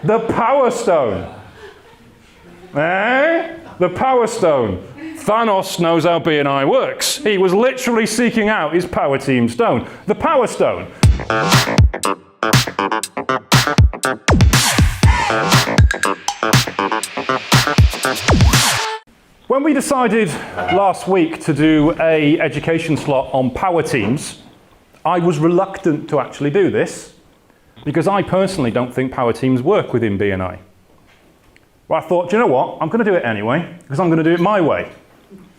The Power Stone. The Power Stone. Thanos knows how BNI works. He was literally seeking out his power team stone. The Power Stone. When we decided last week to do an education slot on power teams, I was reluctant to actually do this because I personally don't think power teams work within BNI. Well, I thought, do you know what? I'm going to do it anyway because I'm going to do it my way,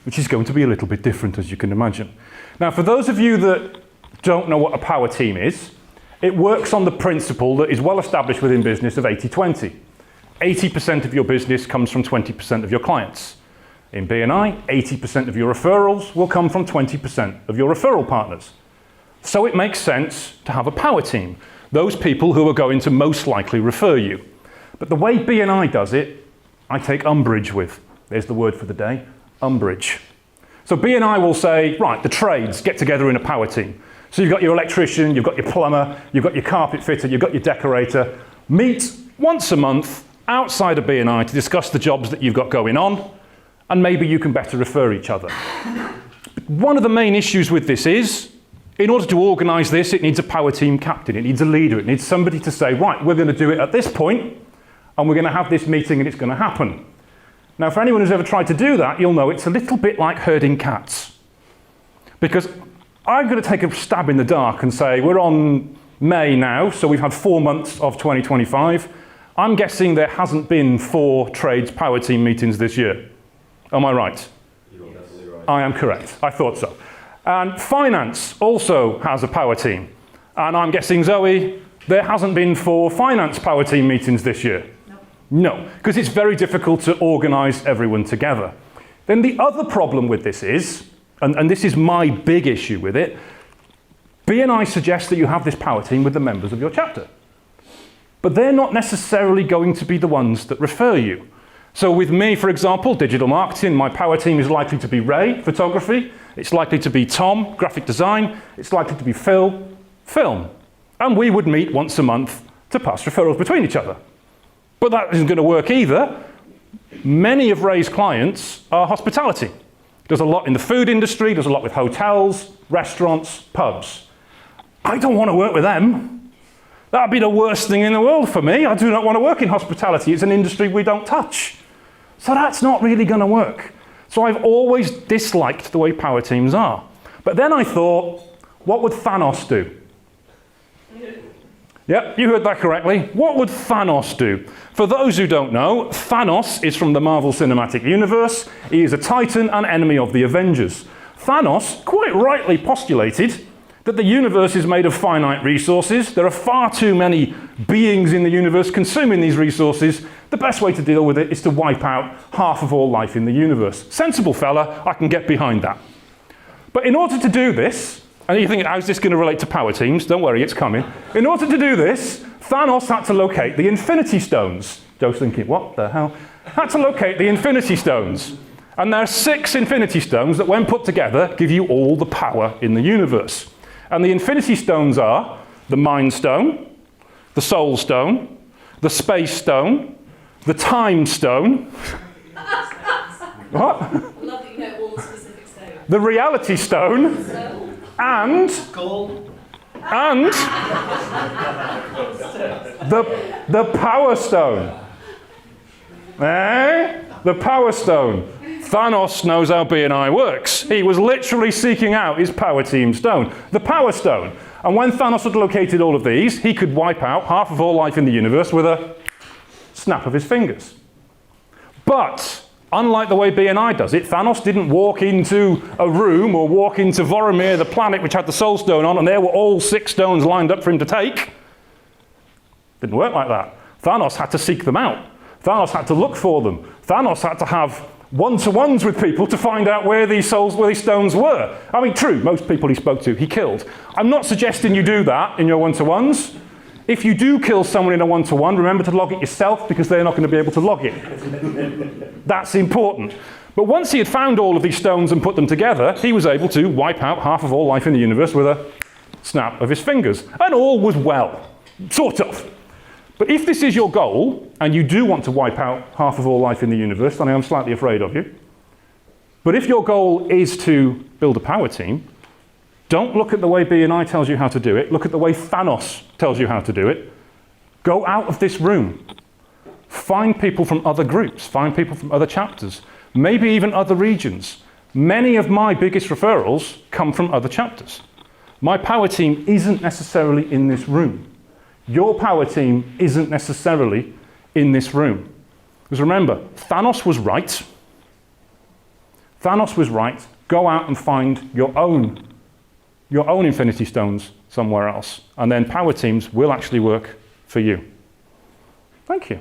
which is going to be a little bit different, as you can imagine. Now, for those of you that don't know what a power team is, it works on the principle that is well established within business of 80-20. 80% of your business comes from 20% of your clients. In BNI, 80% of your referrals will come from 20% of your referral partners. So it makes sense to have a power team, those people who are going to most likely refer you. But the way BNI does it, I take umbrage with. There's the word for the day, umbrage. So BNI will say, right, the trades get together in a power team. So you've got your electrician, you've got your plumber, you've got your carpet fitter, you've got your decorator. Meet once a month outside of BNI to discuss the jobs that you've got going on, and maybe you can better refer each other. One of the main issues with this is, in order to organise this, it needs a power team captain, it needs a leader, it needs somebody to say, right, we're going to do it at this point, and we're going to have this meeting and it's going to happen. Now, for anyone who's ever tried to do that, you'll know it's a little bit like herding cats. Because I'm going to take a stab in the dark and say, we're on May now, so we've had 4 months of 2025. I'm guessing there hasn't been 4 trades power team meetings this year. Am I right? You're definitely right. I am correct. I thought so. And finance also has a power team. And I'm guessing, Zoe, there hasn't been 4 finance power team meetings this year. No, because it's very difficult to organise everyone together. Then the other problem with this is, and this is my big issue with it, BNI suggests that you have this power team with the members of your chapter. But they're not necessarily going to be the ones that refer you. So with me, for example, digital marketing, my power team is likely to be Ray, photography. It's likely to be Tom, graphic design. It's likely to be Phil, film. And we would meet once a month to pass referrals between each other. But that isn't going to work either. Many of Ray's clients are hospitality. Does a lot in the food industry, does a lot with hotels, restaurants, pubs. I don't want to work with them. That'd be the worst thing in the world for me. I do not want to work in hospitality. It's an industry we don't touch. So that's not really going to work. So I've always disliked the way power teams are. But then I thought, what would Thanos do? Yep, you heard that correctly. What would Thanos do? For those who don't know, Thanos is from the Marvel Cinematic Universe. He is a Titan and enemy of the Avengers. Thanos quite rightly postulated that the universe is made of finite resources. There are far too many beings in the universe consuming these resources. The best way to deal with it is to wipe out half of all life in the universe. Sensible fella, I can get behind that. But in order to do this, and you think, how's this going to relate to power teams? Don't worry, it's coming. In order to do this, Thanos had to locate the Infinity Stones. Joe's thinking, what the hell? Had to locate the Infinity Stones. And there are 6 Infinity Stones that, when put together, give you all the power in the universe. And the Infinity Stones are the Mind Stone, the Soul Stone, the Space Stone, the Time Stone. What? I love that you know all the specific stones. The Reality Stone. And the Power Stone. The Power Stone. Thanos knows how BNI works. He was literally seeking out his power team stone, the Power Stone. And when Thanos had located all of these, he could wipe out half of all life in the universe with a snap of his fingers. But unlike the way BNI does it, Thanos didn't walk into a room or walk into Voromir, the planet which had the Soul Stone on, and there were all 6 stones lined up for him to take. Didn't work like that. Thanos had to seek them out. Thanos had to look for them. Thanos had to have one-to-ones with people to find out where these stones were. I mean, true, most people he spoke to, he killed. I'm not suggesting you do that in your one-to-ones. If you do kill someone in a one-to-one, remember to log it yourself because they're not going to be able to log it. That's important. But once he had found all of these stones and put them together, he was able to wipe out half of all life in the universe with a snap of his fingers. And all was well. Sort of. But if this is your goal, and you do want to wipe out half of all life in the universe, then I am slightly afraid of you. But if your goal is to build a power team, don't look at the way BNI tells you how to do it. Look at the way Thanos tells you how to do it. Go out of this room. Find people from other groups. Find people from other chapters. Maybe even other regions. Many of my biggest referrals come from other chapters. My power team isn't necessarily in this room. Your power team isn't necessarily in this room. Because remember, Thanos was right. Thanos was right. Go out and find your own Infinity Stones somewhere else. And then power teams will actually work for you. Thank you.